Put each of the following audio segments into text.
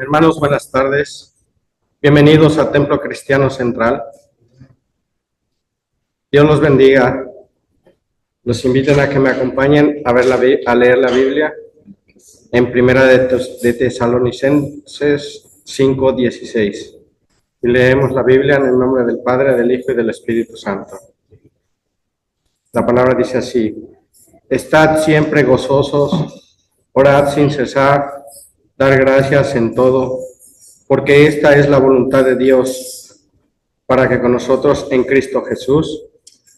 Hermanos, buenas tardes. Bienvenidos a Templo Cristiano Central. Dios los bendiga. Los invito a que me acompañen a leer la Biblia en Primera de Tesalonicenses 5:16. Y leemos la Biblia en el nombre del Padre, del Hijo y del Espíritu Santo. La palabra dice así: Estad siempre gozosos, orad sin cesar, dar gracias en todo, porque esta es la voluntad de Dios para que con nosotros en Cristo Jesús.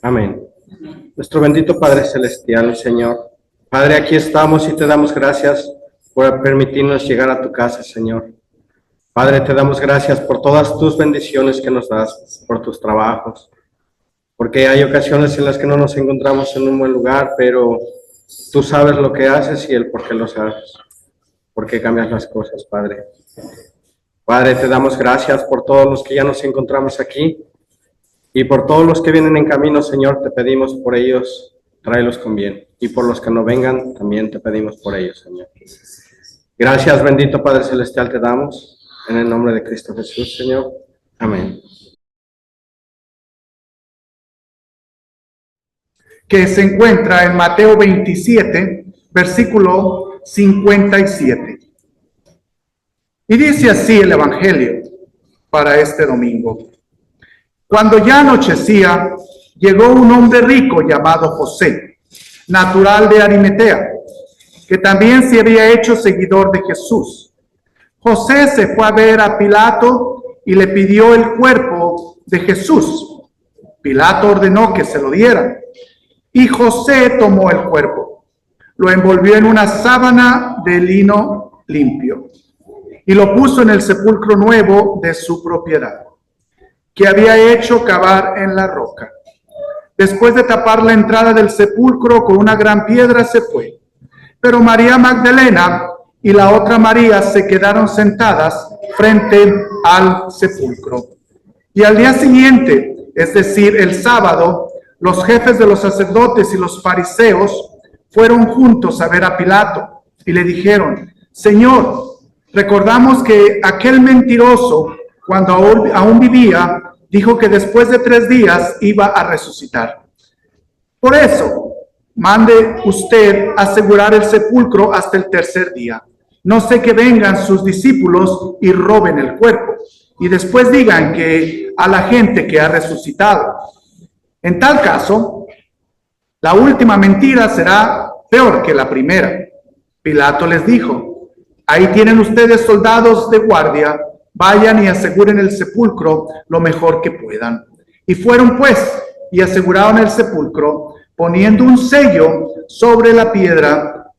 Amén. Nuestro bendito Padre Celestial, Señor, Padre, aquí estamos y te damos gracias por permitirnos llegar a tu casa, Señor. Padre, te damos gracias por todas tus bendiciones que nos das, por tus trabajos, porque hay ocasiones en las que no nos encontramos en un buen lugar, pero tú sabes lo que haces y el por qué lo sabes, por qué cambias las cosas, Padre. Padre, te damos gracias por todos los que ya nos encontramos aquí y por todos los que vienen en camino, Señor, te pedimos por ellos, tráelos con bien. Y por los que no vengan, también te pedimos por ellos, Señor. Gracias, bendito Padre Celestial, te damos. En el nombre de Cristo Jesús, Señor. Amén. Que se encuentra en Mateo 27, versículo 57. Y dice así el Evangelio para este domingo. Cuando ya anochecía, llegó un hombre rico llamado José, natural de Arimatea, que también se había hecho seguidor de Jesús. José se fue a ver a Pilato y le pidió el cuerpo de Jesús. Pilato ordenó que se lo dieran. Y José tomó el cuerpo, lo envolvió en una sábana de lino limpio y lo puso en el sepulcro nuevo de su propiedad, que había hecho cavar en la roca. Después de tapar la entrada del sepulcro con una gran piedra, se fue. Pero María Magdalena y la otra María se quedaron sentadas frente al sepulcro. Y al día siguiente, es decir, el sábado, los jefes de los sacerdotes y los fariseos fueron juntos a ver a Pilato y le dijeron: Señor, recordamos que aquel mentiroso, cuando aún vivía, dijo que después de 3 días iba a resucitar. Por eso, mande usted asegurar el sepulcro hasta el 3er día. No sé que vengan sus discípulos y roben el cuerpo y después digan que a la gente que ha resucitado. En tal caso, la última mentira será peor que la primera. Pilato les dijo: ahí tienen ustedes soldados de guardia, vayan y aseguren el sepulcro lo mejor que puedan. Y fueron pues y aseguraron el sepulcro, poniendo un sello sobre la piedra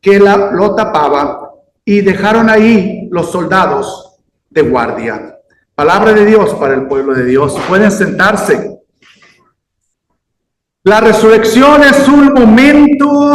que lo tapaba, y dejaron ahí los soldados de guardia. Palabra de Dios para el pueblo de Dios. Pueden sentarse. La resurrección es un momento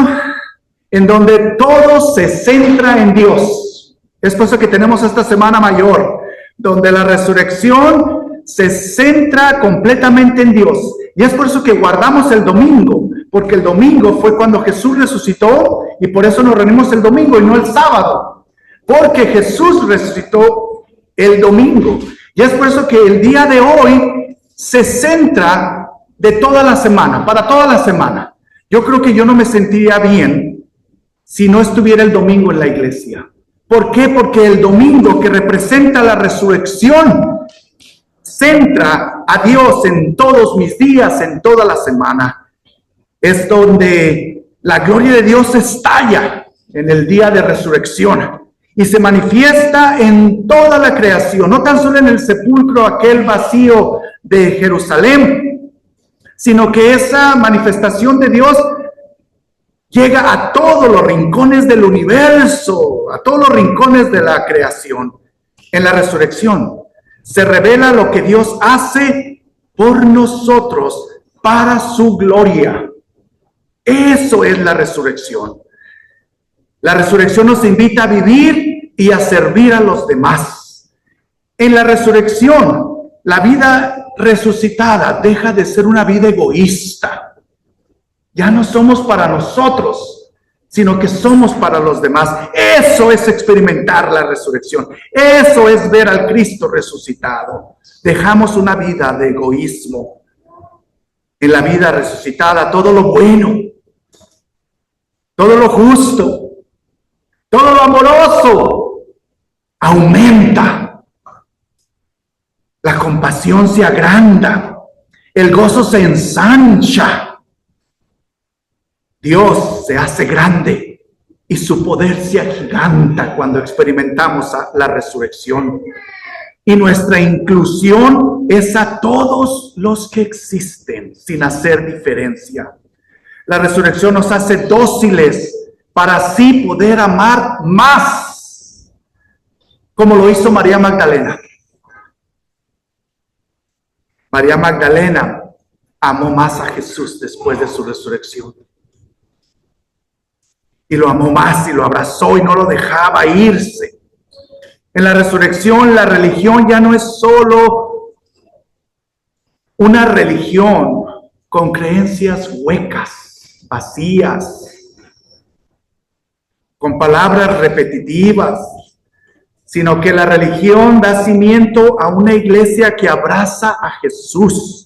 en donde todo se centra en Dios. Es por eso que tenemos esta Semana Mayor, donde la resurrección se centra completamente en Dios. Y es por eso que guardamos el domingo, porque el domingo fue cuando Jesús resucitó y por eso nos reunimos el domingo y no el sábado. Porque Jesús resucitó el domingo. Y es por eso que el día de hoy se centra de toda la semana, para toda la semana. Yo creo que yo no me sentiría bien si no estuviera el domingo en la iglesia. ¿Por qué? Porque el domingo, que representa la resurrección, centra a Dios en todos mis días, en toda la semana. Es donde la gloria de Dios estalla en el día de resurrección y se manifiesta en toda la creación, no tan solo en el sepulcro, aquel vacío de Jerusalén, sino que esa manifestación de Dios llega a todos los rincones del universo, a todos los rincones de la creación. En la resurrección se revela lo que Dios hace por nosotros para su gloria. Eso es la resurrección. La resurrección nos invita a vivir y a servir a los demás. En la resurrección, la vida resucitada deja de ser una vida egoísta. Ya no somos para nosotros, sino que somos para los demás. Eso es experimentar la resurrección. Eso es ver al Cristo resucitado. Dejamos una vida de egoísmo. En la vida resucitada, todo lo bueno, todo lo justo, todo lo amoroso aumenta. La compasión se agranda. El gozo se ensancha. Dios se hace grande y su poder se agiganta cuando experimentamos la resurrección. Y nuestra inclusión es a todos los que existen, sin hacer diferencia. La resurrección nos hace dóciles para así poder amar más, como lo hizo María Magdalena. María Magdalena amó más a Jesús después de su resurrección. Y lo amó más y lo abrazó y no lo dejaba irse. En la resurrección, la religión ya no es solo una religión con creencias huecas, vacías, con palabras repetitivas, sino que la religión da cimiento a una iglesia que abraza a Jesús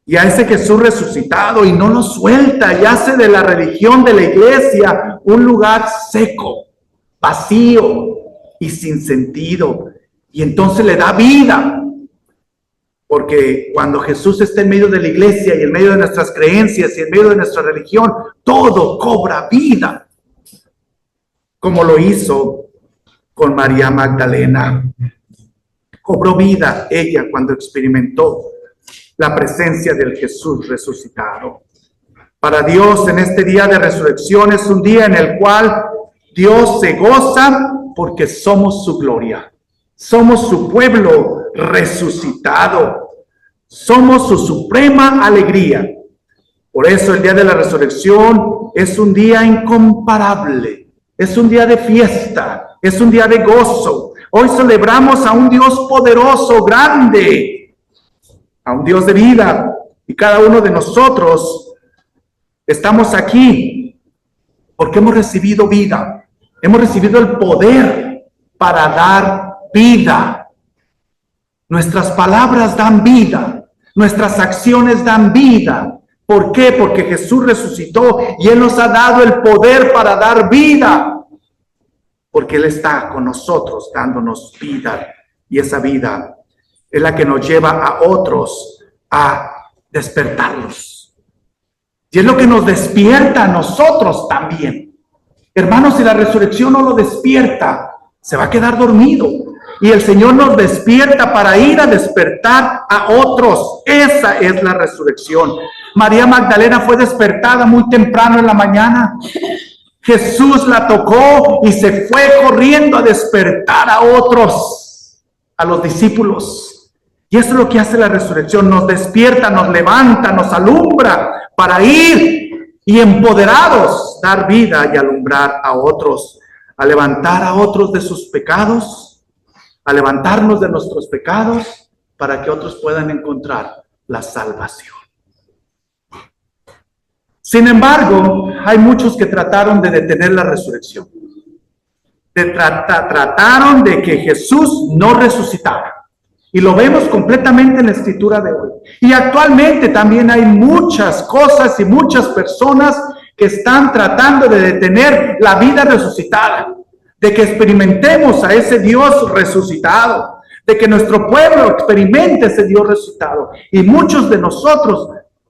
y a ese Jesús resucitado y no lo suelta y hace de la religión de la iglesia un lugar seco, vacío y sin sentido. Y entonces le da vida, porque cuando Jesús está en medio de la iglesia y en medio de nuestras creencias y en medio de nuestra religión, todo cobra vida, como lo hizo con María Magdalena. Cobró vida ella cuando experimentó la presencia del Jesús resucitado. Para Dios, en este día de resurrección es un día en el cual Dios se goza porque somos su gloria. Somos su pueblo resucitado. Somos su suprema alegría. Por eso el día de la resurrección es un día incomparable. Es un día de fiesta. Es un día de gozo. Hoy celebramos a un Dios poderoso, grande, a un Dios de vida, y cada uno de nosotros estamos aquí porque hemos recibido vida, hemos recibido el poder para dar vida. Nuestras palabras dan vida, nuestras acciones dan vida. ¿Por qué? Porque Jesús resucitó y Él nos ha dado el poder para dar vida, porque Él está con nosotros dándonos vida, y esa vida es la que nos lleva a otros a despertarlos. Y es lo que nos despierta a nosotros también. Hermanos, si la resurrección no lo despierta, se va a quedar dormido. Y el Señor nos despierta para ir a despertar a otros. Esa es la resurrección. María Magdalena fue despertada muy temprano en la mañana. Jesús la tocó y se fue corriendo a despertar a otros, a los discípulos. Y eso es lo que hace la resurrección, nos despierta, nos levanta, nos alumbra para ir y empoderados dar vida y alumbrar a otros, a levantar a otros de sus pecados, a levantarnos de nuestros pecados para que otros puedan encontrar la salvación. Sin embargo, hay muchos que trataron de detener la resurrección. Trataron de que Jesús no resucitara. Y lo vemos completamente en la escritura de hoy. Y actualmente también hay muchas cosas y muchas personas que están tratando de detener la vida resucitada, de que experimentemos a ese Dios resucitado, de que nuestro pueblo experimente ese Dios resucitado. Y muchos de nosotros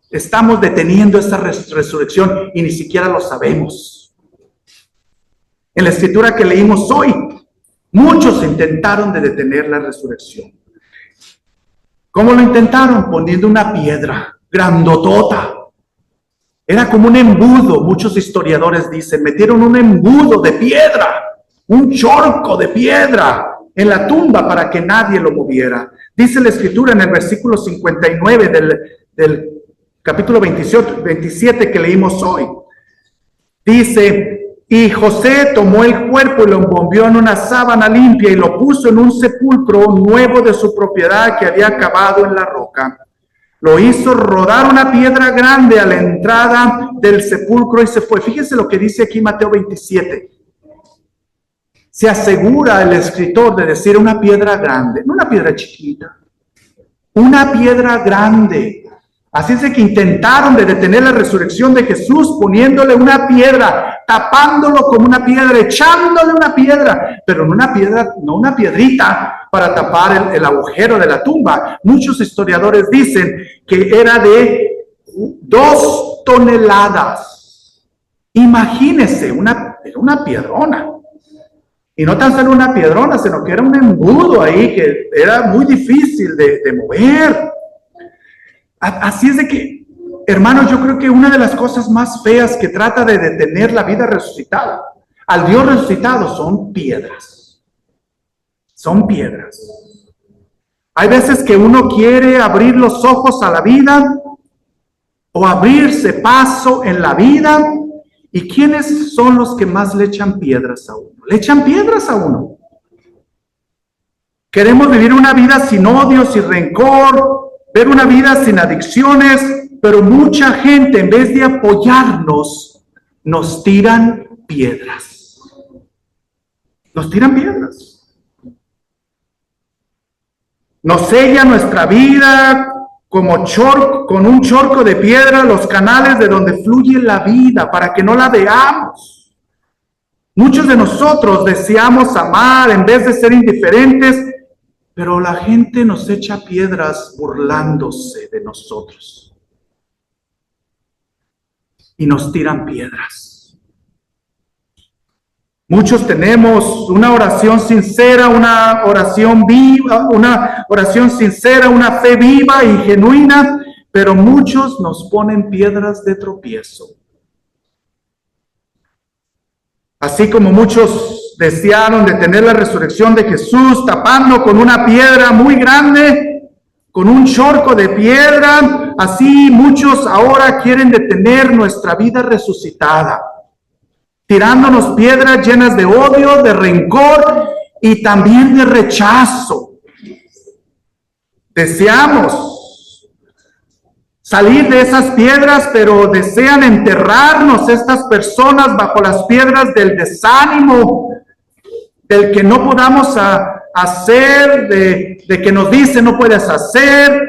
estamos deteniendo esa resurrección y ni siquiera lo sabemos. En la escritura que leímos hoy, muchos intentaron de detener la resurrección. ¿Cómo lo intentaron? Poniendo una piedra grandotota. Era como un embudo, muchos historiadores dicen, metieron un embudo de piedra, un chorco de piedra en la tumba para que nadie lo moviera. Dice la escritura en el versículo 59 del capítulo 27 que leímos hoy. Dice: y José tomó el cuerpo y lo envolvió en una sábana limpia y lo puso en un sepulcro nuevo de su propiedad que había cavado en la roca. Lo hizo rodar una piedra grande a la entrada del sepulcro y se fue. Fíjense lo que dice aquí Mateo 27. Se asegura el escritor de decir una piedra grande, no una piedra chiquita, una piedra grande. Así es de que intentaron de detener la resurrección de Jesús poniéndole una piedra, tapándolo como una piedra, echándole una piedra, pero no una piedra, no una piedrita para tapar el agujero de la tumba. Muchos historiadores dicen que era de 2 toneladas. Imagínense, era una piedrona. Y no tan solo una piedrona, sino que era un embudo ahí que era muy difícil de mover. Así es de que, hermanos, yo creo que una de las cosas más feas que trata de detener la vida resucitada, al Dios resucitado, son piedras. Son piedras. Hay veces que uno quiere abrir los ojos a la vida o abrirse paso en la vida. ¿Y quiénes son los que más le echan piedras a uno? Le echan piedras a uno. Queremos vivir una vida sin odio, sin rencor, ver una vida sin adicciones, pero mucha gente, en vez de apoyarnos, nos tiran piedras. Nos tiran piedras. Nos sella nuestra vida como con un chorco de piedra los canales de donde fluye la vida para que no la veamos. Muchos de nosotros deseamos amar en vez de ser indiferentes, pero la gente nos echa piedras burlándose de nosotros. Y nos tiran piedras. Muchos tenemos una oración sincera, una oración viva, una oración sincera, una fe viva y genuina, pero muchos nos ponen piedras de tropiezo. Así como muchos desearon detener la resurrección de Jesús, tapando con una piedra muy grande, con un chorco de piedra, así muchos ahora quieren detener nuestra vida resucitada, tirándonos piedras llenas de odio, de rencor y también de rechazo. Deseamos salir de esas piedras, pero desean enterrarnos estas personas bajo las piedras del desánimo, del que no podamos hacer, de que nos dice no puedes hacer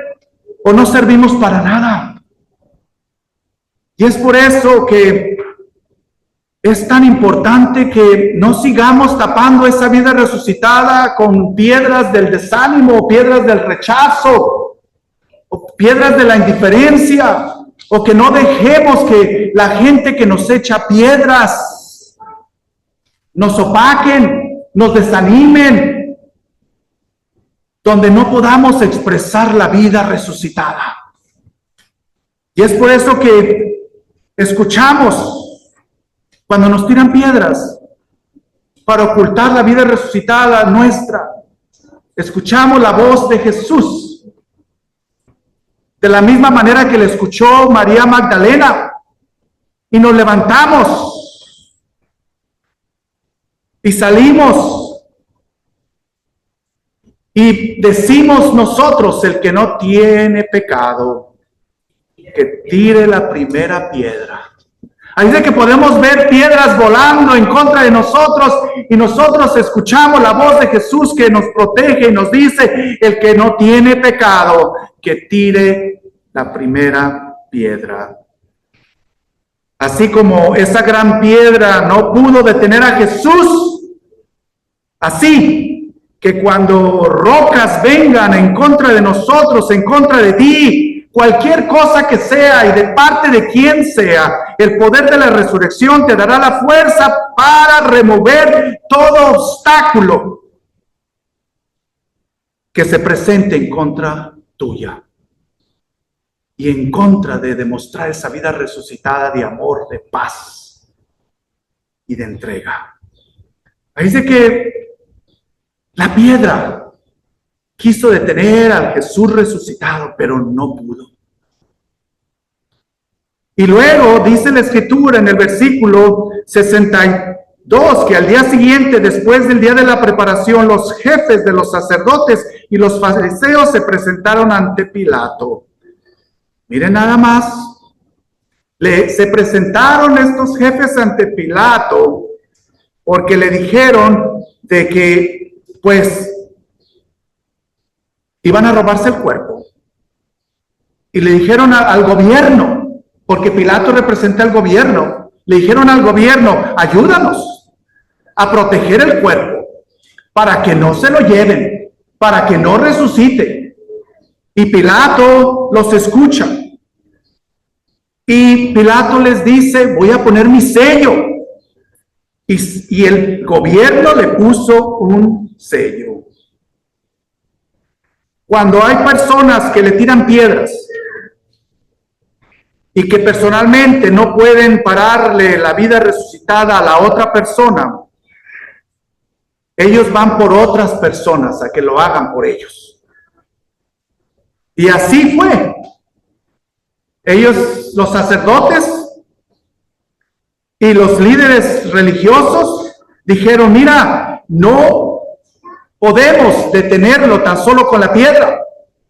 o no servimos para nada. Y es por eso que es tan importante que no sigamos tapando esa vida resucitada con piedras del desánimo, piedras del rechazo, o piedras de la indiferencia, o que no dejemos que la gente que nos echa piedras nos opaquen, nos desanimen, donde no podamos expresar la vida resucitada. Y es por eso que escuchamos cuando nos tiran piedras para ocultar la vida resucitada nuestra. Escuchamos la voz de Jesús de la misma manera que le escuchó María Magdalena, y nos levantamos y salimos y decimos nosotros: el que no tiene pecado, que tire la primera piedra. Así de que podemos ver piedras volando en contra de nosotros y nosotros escuchamos la voz de Jesús que nos protege y nos dice: el que no tiene pecado, que tire la primera piedra. Así como esa gran piedra no pudo detener a Jesús, así que cuando rocas vengan en contra de nosotros, en contra de ti, cualquier cosa que sea y de parte de quien sea, el poder de la resurrección te dará la fuerza para remover todo obstáculo que se presente en contra tuya y en contra de demostrar esa vida resucitada de amor, de paz y de entrega. Ahí dice que la piedra quiso detener al Jesús resucitado, pero no pudo. Y luego dice la Escritura en el versículo 62 que al día siguiente, después del día de la preparación, los jefes de los sacerdotes y los fariseos se presentaron ante Pilato. Miren nada más. Se presentaron estos jefes ante Pilato porque le dijeron de que, pues, iban a robarse el cuerpo. Y le dijeron al gobierno, porque Pilato representa al gobierno, le dijeron al gobierno, ayúdanos a proteger el cuerpo para que no se lo lleven, para que no resucite. Y Pilato los escucha. Y Pilato les dice, voy a poner mi sello. Y el gobierno le puso un sello. Cuando hay personas que le tiran piedras y que personalmente no pueden pararle la vida resucitada a la otra persona, ellos van por otras personas a que lo hagan por ellos. Y así fue. Ellos, los sacerdotes y los líderes religiosos, dijeron, mira, no podemos detenerlo tan solo con la piedra.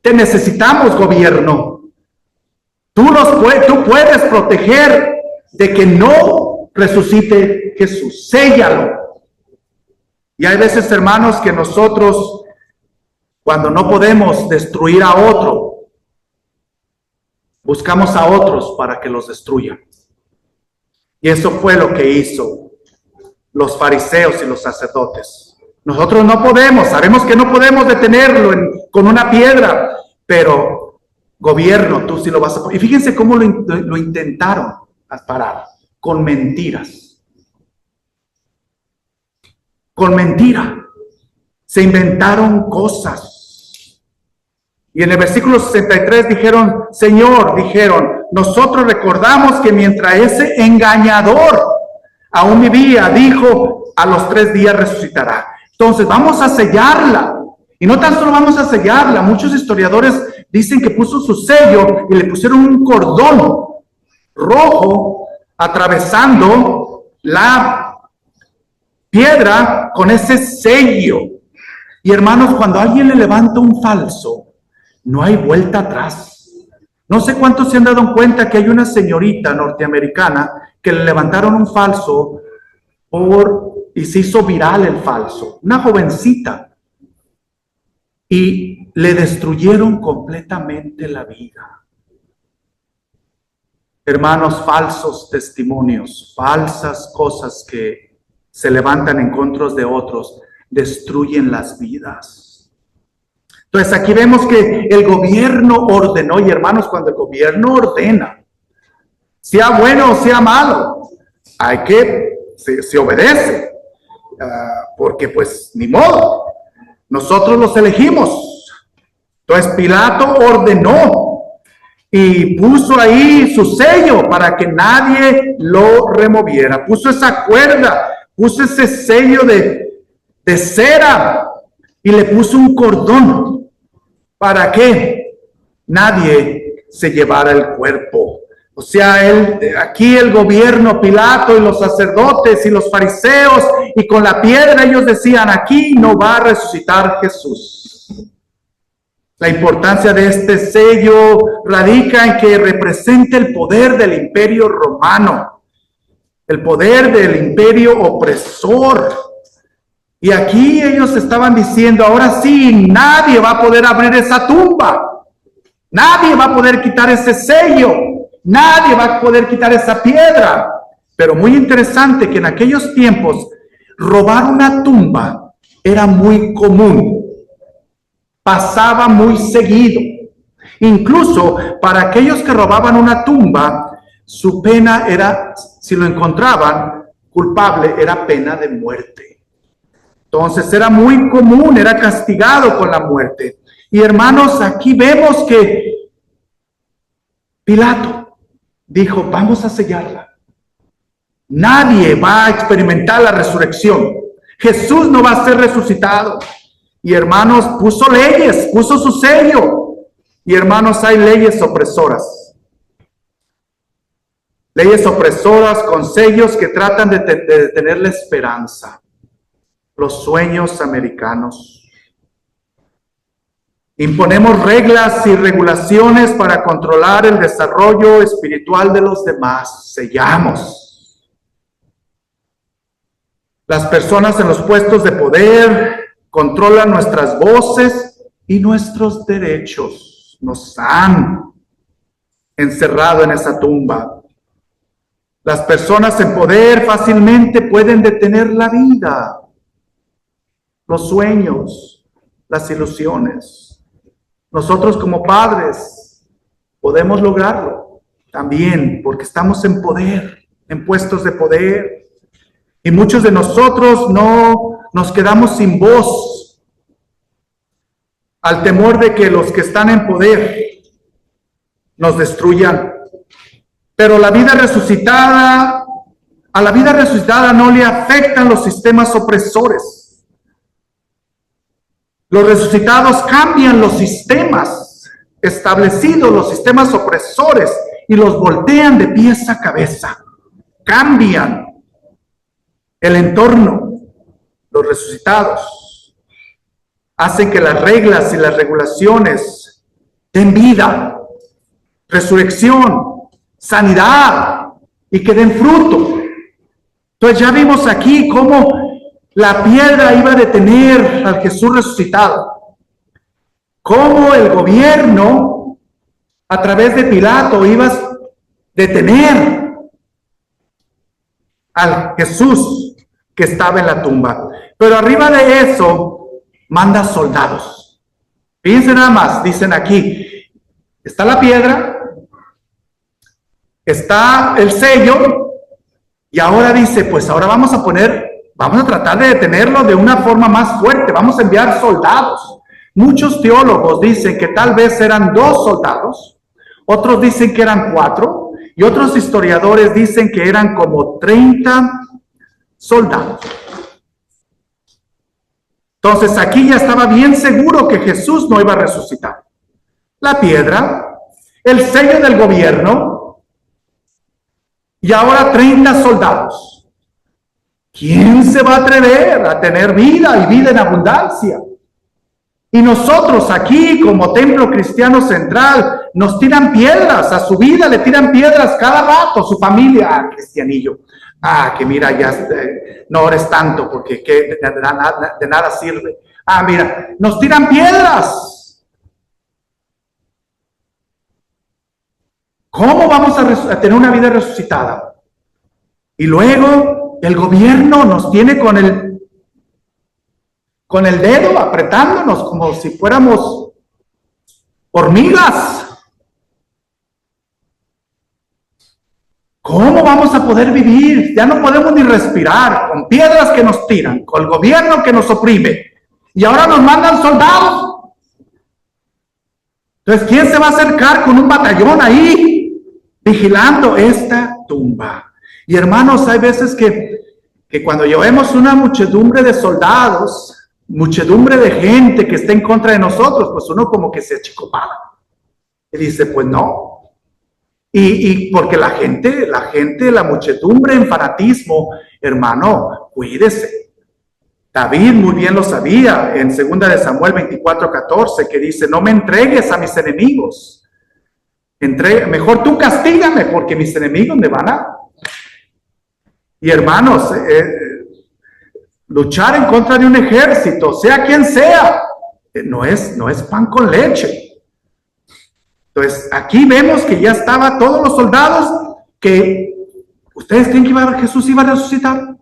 Te necesitamos, gobierno. Tú puedes proteger de que no resucite Jesús. Séllalo. Y hay veces, hermanos, que nosotros, cuando no podemos destruir a otro, buscamos a otros para que los destruyan. Y eso fue lo que hizo los fariseos y los sacerdotes. Nosotros no podemos, sabemos que no podemos detenerlo con una piedra, pero gobierno, tú sí lo vas a... Y fíjense cómo lo intentaron parar, con mentiras. Con mentira. Se inventaron cosas. Y en el versículo 63 dijeron, Señor, nosotros recordamos que mientras ese engañador aún vivía, dijo, a los 3 días resucitará. Entonces vamos a sellarla. Y no tan solo vamos a sellarla, muchos historiadores dicen que puso su sello y le pusieron un cordón rojo atravesando la piedra con ese sello. Y hermanos, cuando alguien le levanta un falso, no hay vuelta atrás. No sé cuántos se han dado cuenta que hay una señorita norteamericana que le levantaron un falso y se hizo viral el falso. Una jovencita. Y le destruyeron completamente la vida. Hermanos, falsos testimonios, falsas cosas que se levantan en contra de otros, destruyen las vidas. Entonces aquí vemos que el gobierno ordenó, y hermanos, cuando el gobierno ordena, sea bueno o sea malo, se obedece, porque pues ni modo, nosotros los elegimos. Entonces Pilato ordenó y puso ahí su sello para que nadie lo removiera, puso esa cuerda, puso ese sello de cera y le puso un cordón para que nadie se llevara el cuerpo. O sea, aquí el gobierno, Pilato y los sacerdotes y los fariseos, y con la piedra ellos decían, aquí no va a resucitar Jesús. La importancia de este sello radica en que representa el poder del imperio romano, el poder del imperio opresor. Y aquí ellos estaban diciendo, ahora sí, nadie va a poder abrir esa tumba. Nadie va a poder quitar ese sello. Nadie va a poder quitar esa piedra. Pero muy interesante que en aquellos tiempos robar una tumba era muy común. Pasaba muy seguido. Incluso para aquellos que robaban una tumba, su pena era, si lo encontraban culpable, era pena de muerte. Entonces era muy común, era castigado con la muerte. Y hermanos, aquí vemos que Pilato dijo, vamos a sellarla. Nadie va a experimentar la resurrección. Jesús no va a ser resucitado. Y hermanos, puso leyes, puso su sello. Y hermanos, hay leyes opresoras. Leyes opresoras con sellos que tratan de tener la esperanza. Los sueños americanos. Imponemos reglas y regulaciones para controlar el desarrollo espiritual de los demás. Sellamos. Las personas en los puestos de poder controlan nuestras voces y nuestros derechos. Nos han encerrado en esa tumba. Las personas en poder fácilmente pueden detener la vida, los sueños, las ilusiones. Nosotros como padres podemos lograrlo también porque estamos en poder, en puestos de poder. Y muchos de nosotros no nos quedamos sin voz al temor de que los que están en poder nos destruyan. Pero a la vida resucitada no le afectan los sistemas opresores. Los resucitados cambian los sistemas establecidos, los sistemas opresores, y los voltean de pies a cabeza. Cambian el entorno. Los resucitados hacen que las reglas y las regulaciones den vida, resurrección, sanidad y que den fruto. Entonces ya vimos aquí cómo la piedra iba a detener al Jesús resucitado, cómo el gobierno a través de Pilato iba a detener al Jesús que estaba en la tumba. Pero arriba de eso manda soldados. Fíjense nada más, dicen aquí, está la piedra, está el sello, y ahora dice, pues ahora vamos a tratar de detenerlo de una forma más fuerte, vamos a enviar soldados. Muchos teólogos dicen que tal vez eran 2 soldados, otros dicen que eran 4, y otros historiadores dicen que eran como 30 soldados. Entonces aquí ya estaba bien seguro que Jesús no iba a resucitar. La piedra, el sello del gobierno, y ahora 30 soldados. ¿Quién se va a atrever a tener vida y vida en abundancia? Y nosotros aquí, como Templo Cristiano Central, nos tiran piedras, a su vida le tiran piedras cada rato, su familia, cristianillo. Que mira, ya no ores tanto porque de nada sirve. Mira, nos tiran piedras. ¿Cómo vamos a tener una vida resucitada? Y luego el gobierno nos tiene con el dedo apretándonos como si fuéramos hormigas. ¿Cómo vamos a poder vivir? Ya no podemos ni respirar, con piedras que nos tiran, con el gobierno que nos oprime, y ahora nos mandan soldados. Entonces, ¿quién se va a acercar con un batallón ahí, vigilando esta tumba? Y hermanos, hay veces que cuando llevemos una muchedumbre de soldados, muchedumbre de gente que está en contra de nosotros, pues uno como que se achicopala. Y dice, pues no. Y porque la gente, la muchedumbre en fanatismo, hermano, cuídese. David muy bien lo sabía en 2 de Samuel 24:14, que dice, no me entregues a mis enemigos. Mejor tú castígame porque mis enemigos me van a... Y hermanos, luchar en contra de un ejército, sea quien sea, no es pan con leche. Entonces, aquí vemos que ya estaban todos los soldados que... ¿Ustedes creen que Jesús iba a resucitar?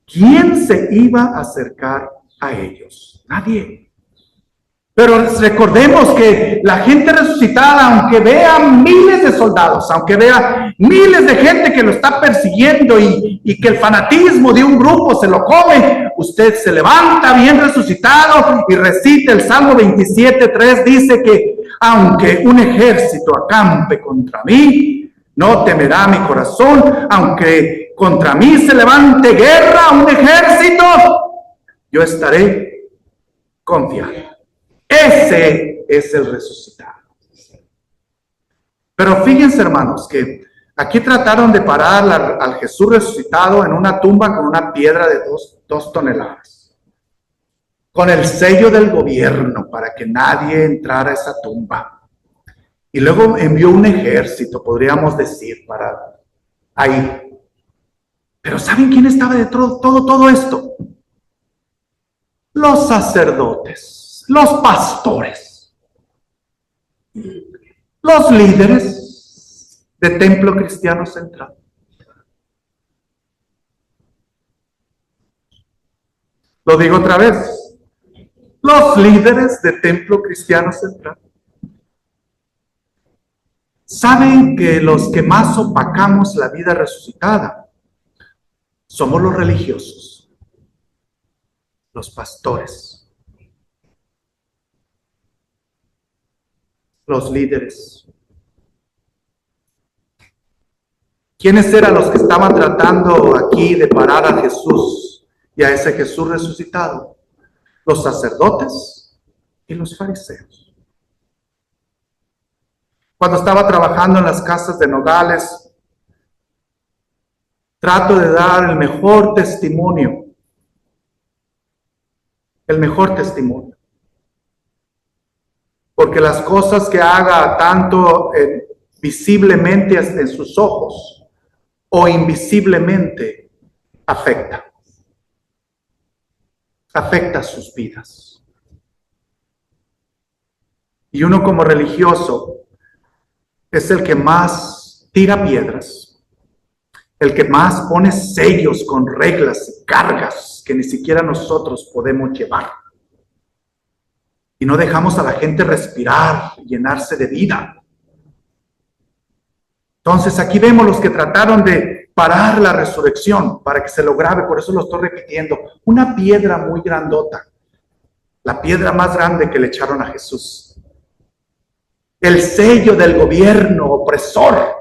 ¿Quién se iba a acercar a ellos? Nadie. Pero recordemos que la gente resucitada, aunque vea miles de soldados, aunque vea miles de gente que lo está persiguiendo y que el fanatismo de un grupo se lo come, usted se levanta bien resucitado y recita el Salmo 27:3, dice que aunque un ejército acampe contra mí, no temerá mi corazón, aunque contra mí se levante guerra, un ejército, yo estaré confiado. Ese es el resucitado. Pero fíjense, hermanos, que aquí trataron de parar al Jesús resucitado en una tumba con una piedra de 2 toneladas. con el sello del gobierno para que nadie entrara a esa tumba. Y luego envió un ejército, podríamos decir, para ahí. Pero ¿saben quién estaba detrás de todo esto? Los sacerdotes, los pastores, los líderes de Templo Cristiano Central. Lo digo otra vez, los líderes de Templo Cristiano Central. Saben que los que más opacamos la vida resucitada somos los religiosos, los pastores, los líderes. ¿Quiénes eran los que estaban tratando aquí de parar a Jesús y a ese Jesús resucitado? Los sacerdotes y los fariseos. Cuando estaba trabajando en las casas de Nogales, trato de dar el mejor testimonio. El mejor testimonio. Porque las cosas que haga tanto visiblemente en sus ojos o invisiblemente afecta sus vidas. Y uno como religioso es el que más tira piedras, el que más pone sellos con reglas y cargas que ni siquiera nosotros podemos llevar. Y no dejamos a la gente respirar y llenarse de vida. Entonces aquí vemos los que trataron de parar la resurrección para que se lo grabe, por eso lo estoy repitiendo. Una piedra muy grandota, la piedra más grande que le echaron a Jesús. El sello del gobierno opresor.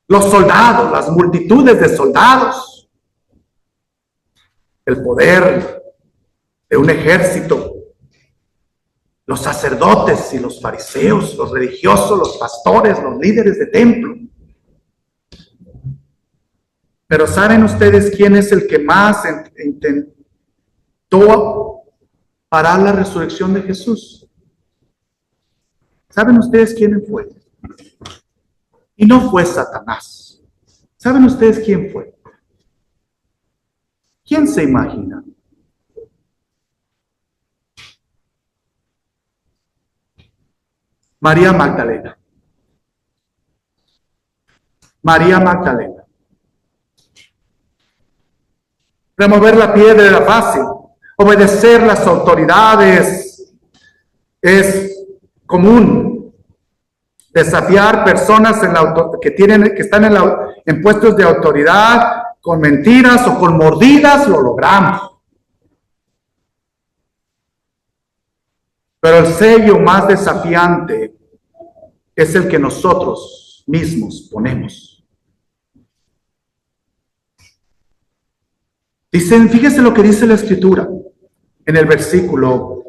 Los soldados, las multitudes de soldados. El poder de un ejército. Los sacerdotes y los fariseos, los religiosos, los pastores, los líderes de templo. Pero ¿saben ustedes quién es el que más intentó parar la resurrección de Jesús? ¿Saben ustedes quién fue? Y no fue Satanás. ¿Saben ustedes quién fue? ¿Quién se imagina? María Magdalena. María Magdalena. Remover la piedra era fácil. Obedecer las autoridades es común. Desafiar personas que están en puestos de autoridad con mentiras o con mordidas, lo logramos. Pero el sello más desafiante es el que nosotros mismos ponemos. Dicen, fíjese lo que dice la Escritura en el versículo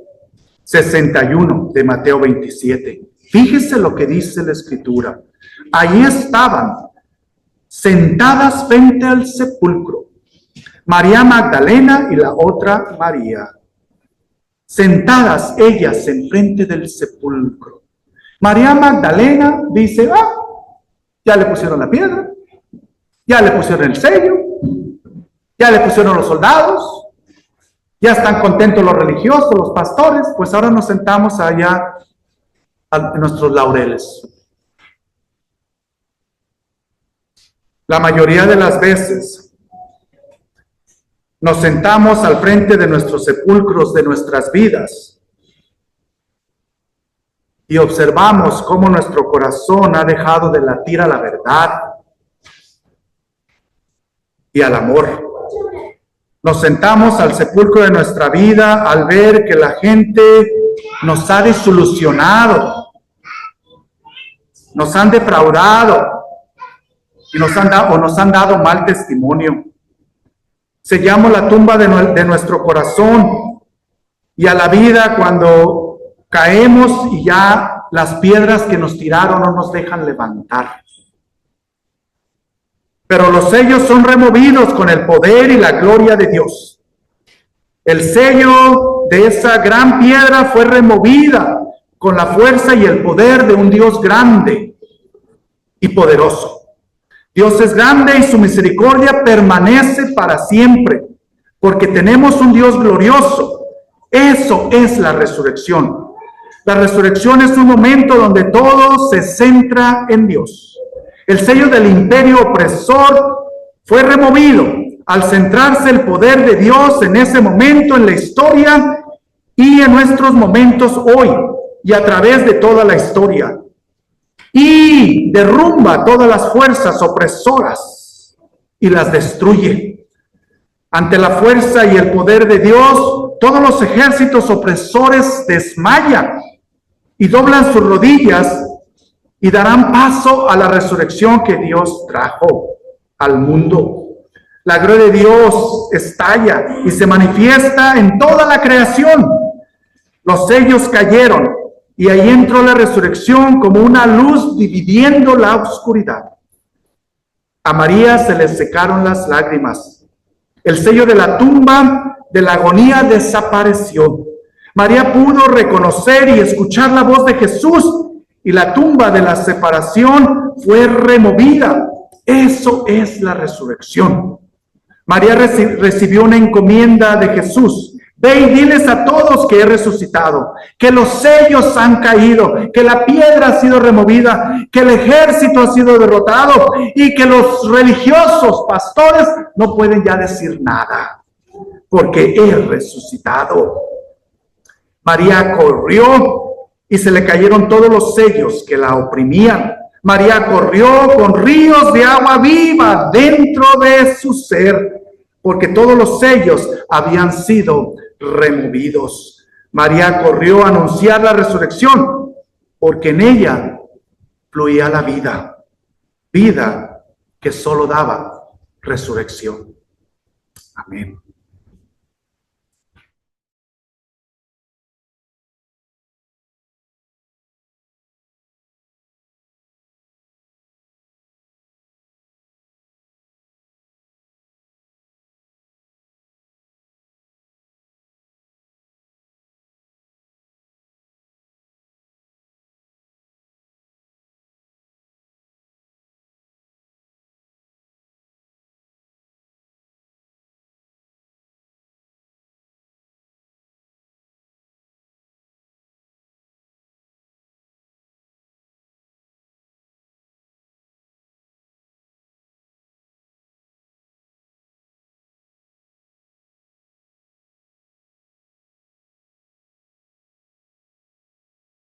61 de Mateo 27. Fíjese lo que dice la Escritura. Allí estaban, sentadas frente al sepulcro, María Magdalena y la otra María. Sentadas ellas enfrente del sepulcro. María Magdalena dice, ya le pusieron la piedra, ya le pusieron el sello, ya le pusieron los soldados, ya están contentos los religiosos, los pastores, pues ahora nos sentamos allá en nuestros laureles. La mayoría de las veces nos sentamos al frente de nuestros sepulcros, de nuestras vidas, y observamos cómo nuestro corazón ha dejado de latir a la verdad y al amor. Nos sentamos al sepulcro de nuestra vida al ver que la gente nos ha desilusionado, nos han defraudado y nos han dado mal testimonio. Sellamos la tumba de nuestro corazón y a la vida cuando caemos y ya las piedras que nos tiraron no nos dejan levantar. Pero los sellos son removidos con el poder y la gloria de Dios. El sello de esa gran piedra fue removida con la fuerza y el poder de un Dios grande y poderoso. Dios es grande y su misericordia permanece para siempre, porque tenemos un Dios glorioso. Eso es la resurrección. La resurrección es un momento donde todo se centra en Dios. El sello del imperio opresor fue removido al centrarse el poder de Dios en ese momento en la historia y en nuestros momentos hoy y a través de toda la historia. Y derrumba todas las fuerzas opresoras y las destruye. Ante la fuerza y el poder de Dios, todos los ejércitos opresores desmayan y doblan sus rodillas y darán paso a la resurrección que Dios trajo al mundo. La gloria de Dios estalla y se manifiesta en toda la creación. Los sellos cayeron y ahí entró la resurrección como una luz dividiendo la oscuridad. A María se le secaron las lágrimas. El sello de la tumba de la agonía desapareció. María pudo reconocer y escuchar la voz de Jesús y la tumba de la separación fue removida. Eso es la resurrección. María recibió una encomienda de Jesús. Ve y diles a todos que he resucitado, que los sellos han caído, que la piedra ha sido removida, que el ejército ha sido derrotado y que los religiosos pastores no pueden ya decir nada, porque he resucitado. María corrió y se le cayeron todos los sellos que la oprimían. María corrió con ríos de agua viva dentro de su ser, porque todos los sellos habían sido removidos. María corrió a anunciar la resurrección, porque en ella fluía la vida, vida que solo daba resurrección. Amén.